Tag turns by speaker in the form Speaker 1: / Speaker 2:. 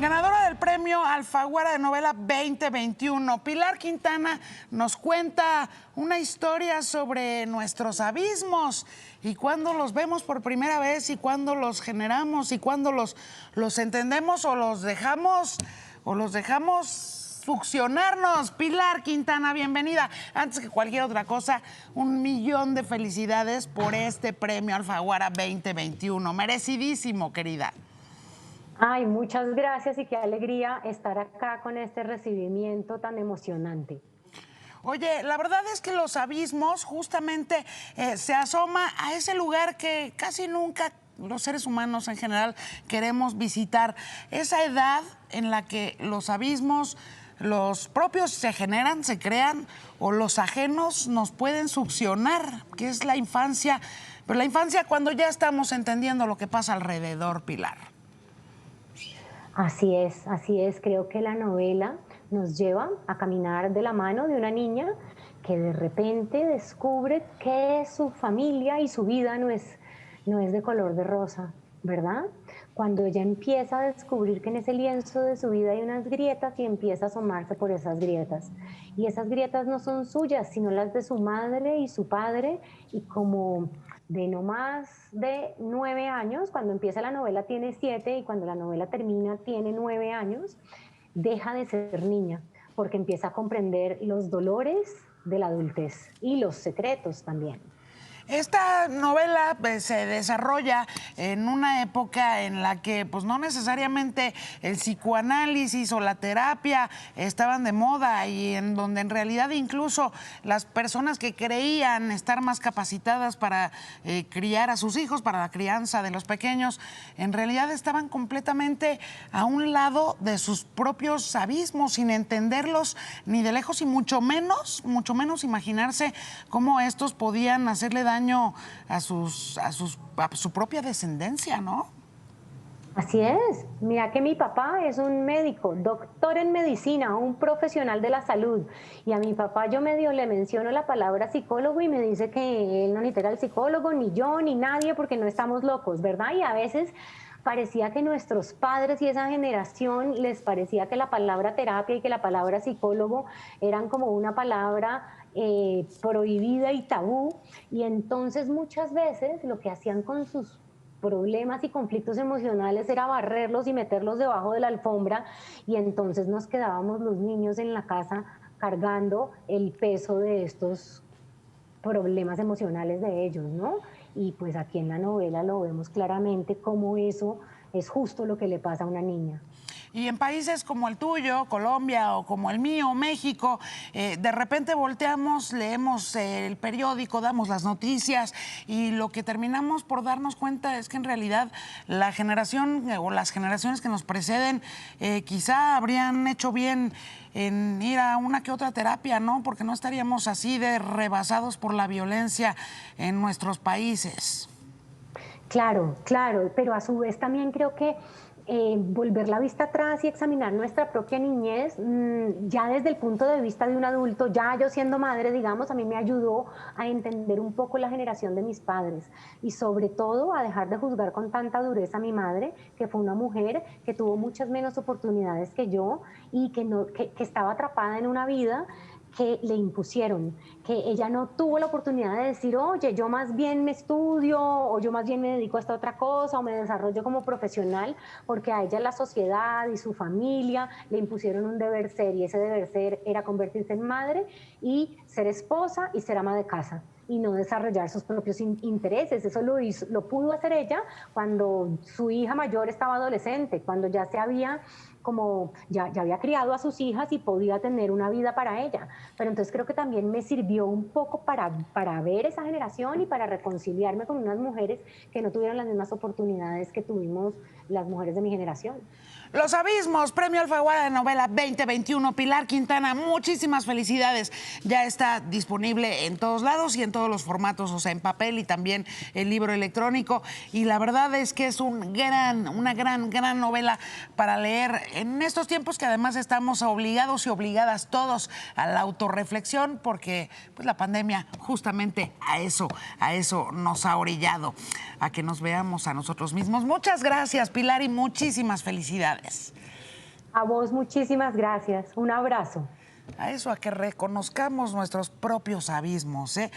Speaker 1: Ganadora del premio Alfaguara de novela 2021, Pilar Quintana nos cuenta una historia sobre nuestros abismos y cuándo los vemos por primera vez y cuándo los generamos y cuándo los entendemos o los dejamos succionarnos. Pilar Quintana, bienvenida. Antes que cualquier otra cosa, 1,000,000 de felicidades por este premio Alfaguara 2021. Merecidísimo, querida.
Speaker 2: Ay, muchas gracias y qué alegría estar acá con este recibimiento tan emocionante.
Speaker 1: Oye, la verdad es que los abismos justamente se asoma a ese lugar que casi nunca los seres humanos en general queremos visitar. Esa edad en la que los abismos, los propios se generan, se crean, o los ajenos nos pueden succionar, que es la infancia. Pero la infancia cuando ya estamos entendiendo lo que pasa alrededor, Pilar.
Speaker 2: Así es. Creo que la novela nos lleva a caminar de la mano de una niña que de repente descubre que su familia y su vida no es de color de rosa, ¿verdad? Cuando ella empieza a descubrir que en ese lienzo de su vida hay unas grietas y empieza a asomarse por esas grietas. Y esas grietas no son suyas, sino las de su madre y su padre, y como de no más de 9 años, cuando empieza la novela tiene 7 y cuando la novela termina tiene 9 años, deja de ser niña porque empieza a comprender los dolores de la adultez y los secretos también.
Speaker 1: Esta novela se desarrolla en una época en la que pues no necesariamente el psicoanálisis o la terapia estaban de moda y en donde en realidad incluso las personas que creían estar más capacitadas para criar a sus hijos, para la crianza de los pequeños, en realidad estaban completamente a un lado de sus propios abismos, sin entenderlos ni de lejos y mucho menos imaginarse cómo estos podían hacerle daño a su propia descendencia, ¿no?
Speaker 2: Así es. Mira que mi papá es un médico, doctor en medicina, un profesional de la salud. Y a mi papá yo medio le menciono la palabra psicólogo y me dice que él no necesita al psicólogo, ni yo, ni nadie, porque no estamos locos, ¿verdad? Y a veces parecía que nuestros padres y esa generación les parecía que la palabra terapia y que la palabra psicólogo eran como una palabra prohibida y tabú, y entonces muchas veces lo que hacían con sus problemas y conflictos emocionales era barrerlos y meterlos debajo de la alfombra, y entonces nos quedábamos los niños en la casa cargando el peso de estos problemas emocionales de ellos, ¿no? Y pues aquí en la novela lo vemos claramente cómo eso es justo lo que le pasa a una niña.
Speaker 1: Y en países como el tuyo, Colombia, o como el mío, México, de repente volteamos, leemos el periódico, damos las noticias y lo que terminamos por darnos cuenta es que en realidad la generación o las generaciones que nos preceden quizá habrían hecho bien en ir a una que otra terapia, ¿no? Porque no estaríamos así de rebasados por la violencia en nuestros países.
Speaker 2: Claro, pero a su vez también creo que volver la vista atrás y examinar nuestra propia niñez, ya desde el punto de vista de un adulto, ya yo siendo madre, digamos, a mí me ayudó a entender un poco la generación de mis padres y sobre todo a dejar de juzgar con tanta dureza a mi madre, que fue una mujer que tuvo muchas menos oportunidades que yo y que estaba atrapada en una vida que le impusieron, que ella no tuvo la oportunidad de decir, oye, yo más bien me estudio, o yo más bien me dedico a esta otra cosa, o me desarrollo como profesional, porque a ella la sociedad y su familia le impusieron un deber ser, y ese deber ser era convertirse en madre y ser esposa y ser ama de casa, y no desarrollar sus propios intereses. Eso lo pudo hacer ella cuando su hija mayor estaba adolescente, cuando ya se había ya había criado a sus hijas y podía tener una vida para ella. Pero entonces creo que también me sirvió un poco para ver esa generación y para reconciliarme con unas mujeres que no tuvieron las mismas oportunidades que tuvimos las mujeres de mi generación.
Speaker 1: Los abismos, premio Alfaguara de novela 2021, Pilar Quintana, muchísimas felicidades. Ya está disponible en todos lados y en todos los formatos, o sea, en papel y también el libro electrónico. Y la verdad es que es una gran novela para leer en estos tiempos que además estamos obligados y obligadas todos a la autorreflexión, porque pues, la pandemia justamente a eso nos ha orillado, a que nos veamos a nosotros mismos. Muchas gracias, Pilar, y muchísimas felicidades.
Speaker 2: A vos muchísimas gracias. Un abrazo.
Speaker 1: A eso, a que reconozcamos nuestros propios abismos, ¿eh?